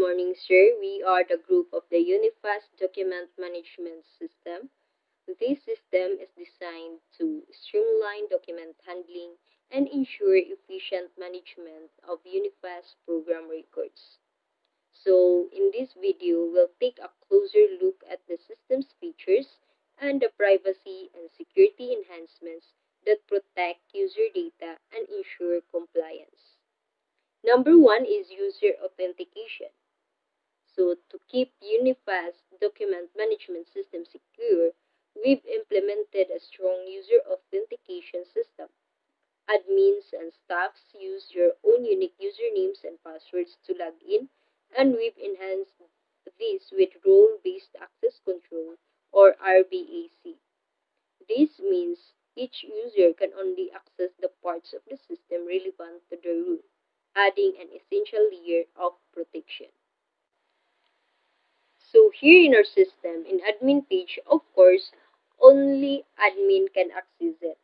morning, sir. We are the group of the Unifast Document Management System. This system is designed to streamline document handling and ensure efficient management of Unifast program records. So, in this video, we'll take a closer look at the system's features and the privacy and security enhancements that protect user data and ensure compliance. Number one is user authentication. So to keep Unifast document management system secure, we've implemented a strong user authentication system. Admins and staffs use your own unique usernames and passwords to log in, and we've enhanced this with role-based access control or RBAC. This means each user can only access the parts of the system relevant to the rule, adding an essential layer of protection. So here in our system, in admin page, of course, only admin can access it.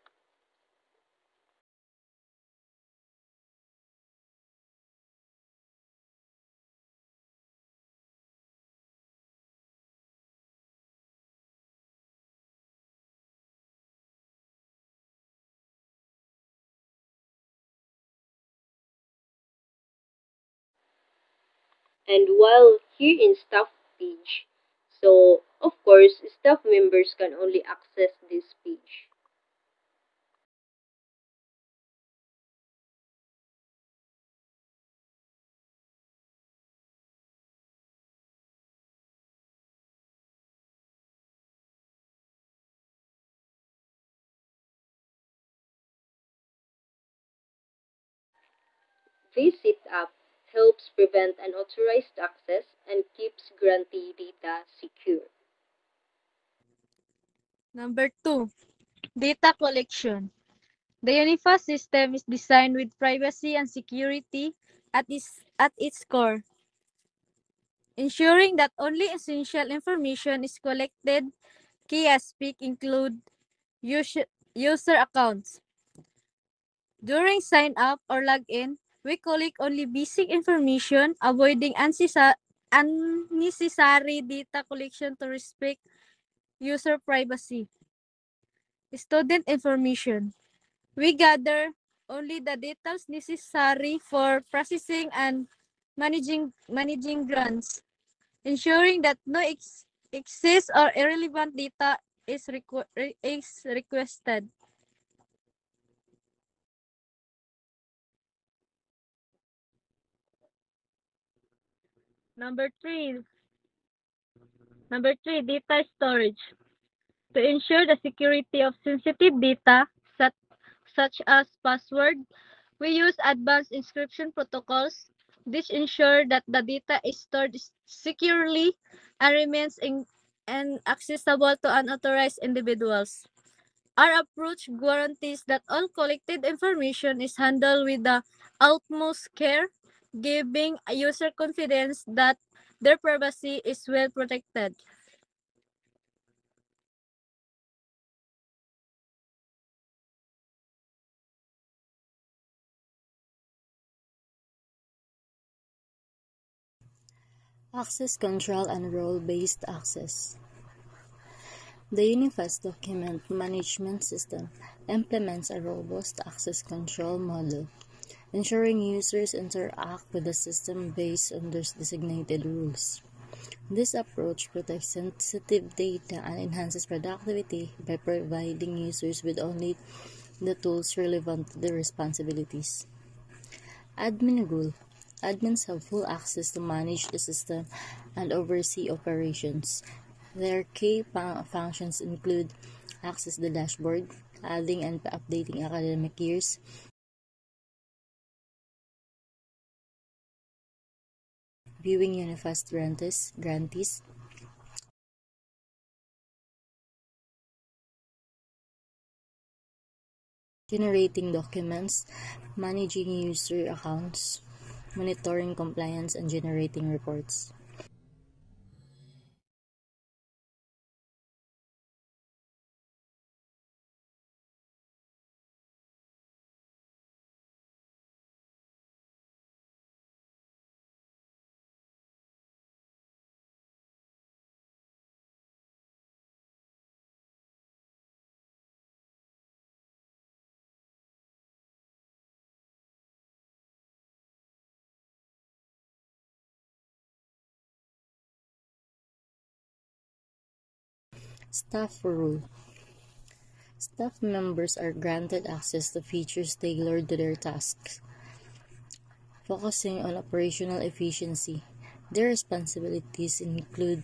And while here in staff page, so of course, staff members can only access this page. This setup helps prevent unauthorized access and keeps grantee data secure. Number 2, data collection. The Unifast system is designed with privacy and security at its core, ensuring that only essential information is collected. Key aspects include user accounts. During sign up or login, we collect only basic information, avoiding unnecessary data collection to respect user privacy. Student information. We gather only the details necessary for processing and managing grants, ensuring that no excess or irrelevant data is requested. Number three, Number 3, data storage. To ensure the security of sensitive data, such as password, we use advanced encryption protocols. This ensures that the data is stored securely and remains accessible to unauthorized individuals. Our approach guarantees that all collected information is handled with the utmost care, giving a user confidence that their privacy is well protected. Access control and role-based access. The Unifast document management system implements a robust access control model, ensuring users interact with the system based on their designated rules. This approach protects sensitive data and enhances productivity by providing users with only the tools relevant to their responsibilities. Admin rule. Admins have full access to manage the system and oversee operations. Their key functions include access the dashboard, adding and updating academic years, viewing Unifast grantees, generating documents, managing user accounts, monitoring compliance, and generating reports. Staff rule. Staff members are granted access to features tailored to their tasks, focusing on operational efficiency. Their responsibilities include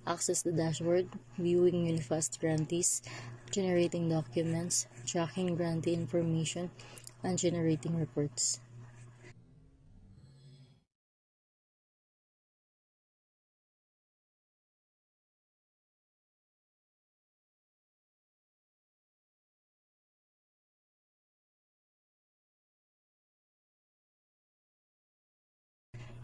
access to dashboard, viewing Unifast grantees, generating documents, tracking grantee information, and generating reports.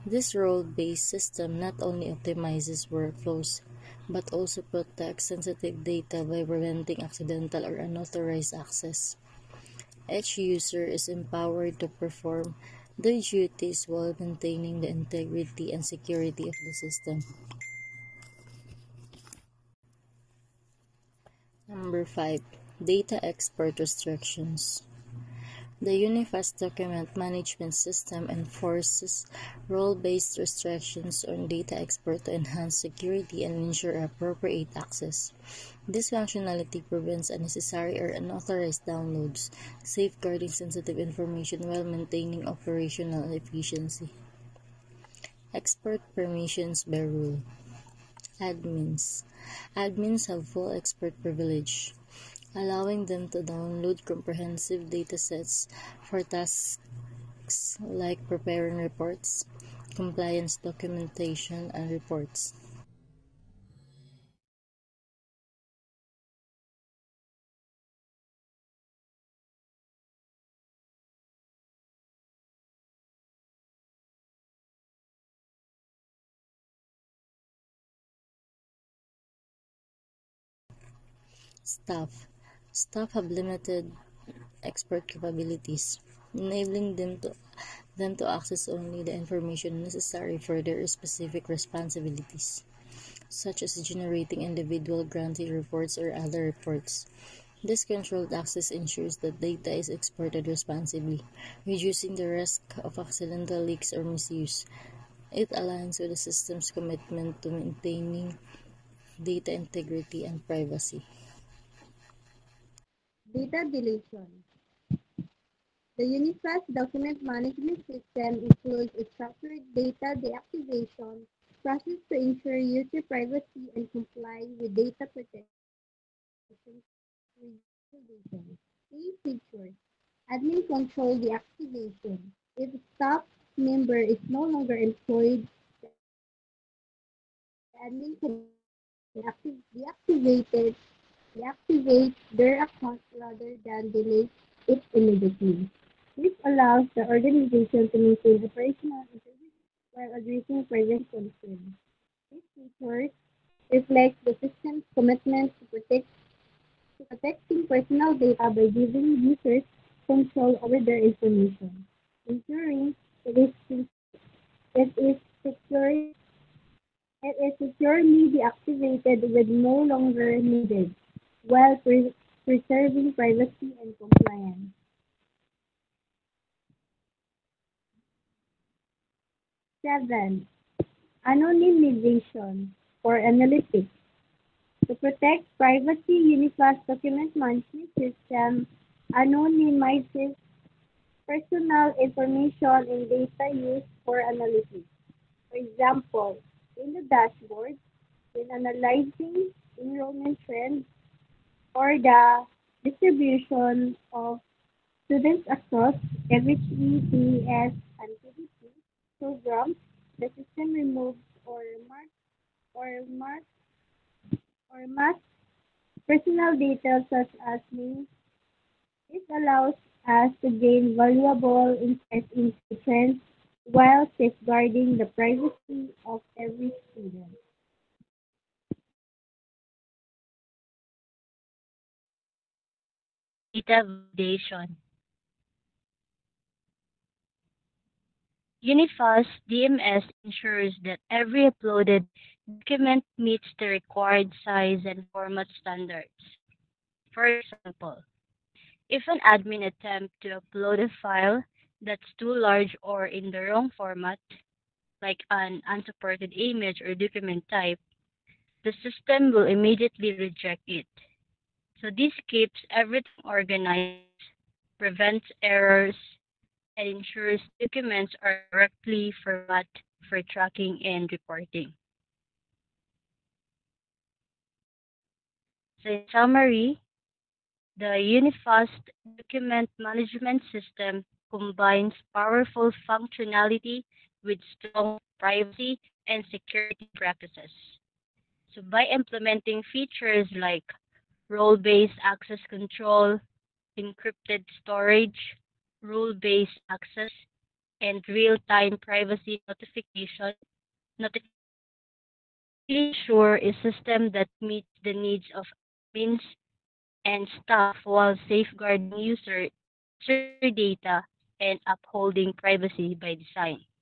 This role-based system not only optimizes workflows, but also protects sensitive data by preventing accidental or unauthorized access. Each user is empowered to perform their duties while maintaining the integrity and security of the system. Number 5. Data export restrictions. The Unifast document management system enforces role-based restrictions on data export to enhance security and ensure appropriate access. This functionality prevents unnecessary or unauthorized downloads, safeguarding sensitive information while maintaining operational efficiency. Export permissions by rule. Admins. Admins have full export privilege, allowing them to download comprehensive datasets for tasks like preparing reports, compliance documentation, and reports. Staff. Staff have limited export capabilities, enabling them to access only the information necessary for their specific responsibilities, such as generating individual grantee reports or other reports. This controlled access ensures that data is exported responsibly, reducing the risk of accidental leaks or misuse. It aligns with the system's commitment to maintaining data integrity and privacy. Data deletion. The Unifast document management system includes a structured data deactivation process to ensure user privacy and comply with data protection regulations. Key features. Admin control deactivation. If a staff member is no longer employed, the admin can deactivate their account rather than delete it immediately. This allows the organization to maintain operational integrity while addressing privacy concerns. These features reflect the system's commitment to protecting personal data by giving users control over their information, ensuring it is secure it is securely deactivated when no longer needed, while preserving privacy and compliance. 7. Anonymization for analytics. To protect privacy, Unifast document management system anonymizes personal information and data used for analytics. For example, in the dashboard, when analyzing enrollment trends or the distribution of students across FHE, and PDP programs, the system removes or marks or masks personal data such as names. This allows us to gain valuable insights into trends while safeguarding the privacy of every student. Data validation. Unifast DMS ensures that every uploaded document meets the required size and format standards. For example, if an admin attempts to upload a file that's too large or in the wrong format, like an unsupported image or document type, the system will immediately reject it. So this keeps everything organized, prevents errors, and ensures documents are correctly formatted for tracking and reporting. So in summary, the Unifast document management system combines powerful functionality with strong privacy and security practices. So by implementing features like role-based access control, encrypted storage, rule-based access, and real-time privacy notification really ensure a system that meets the needs of admins and staff while safeguarding user data and upholding privacy by design.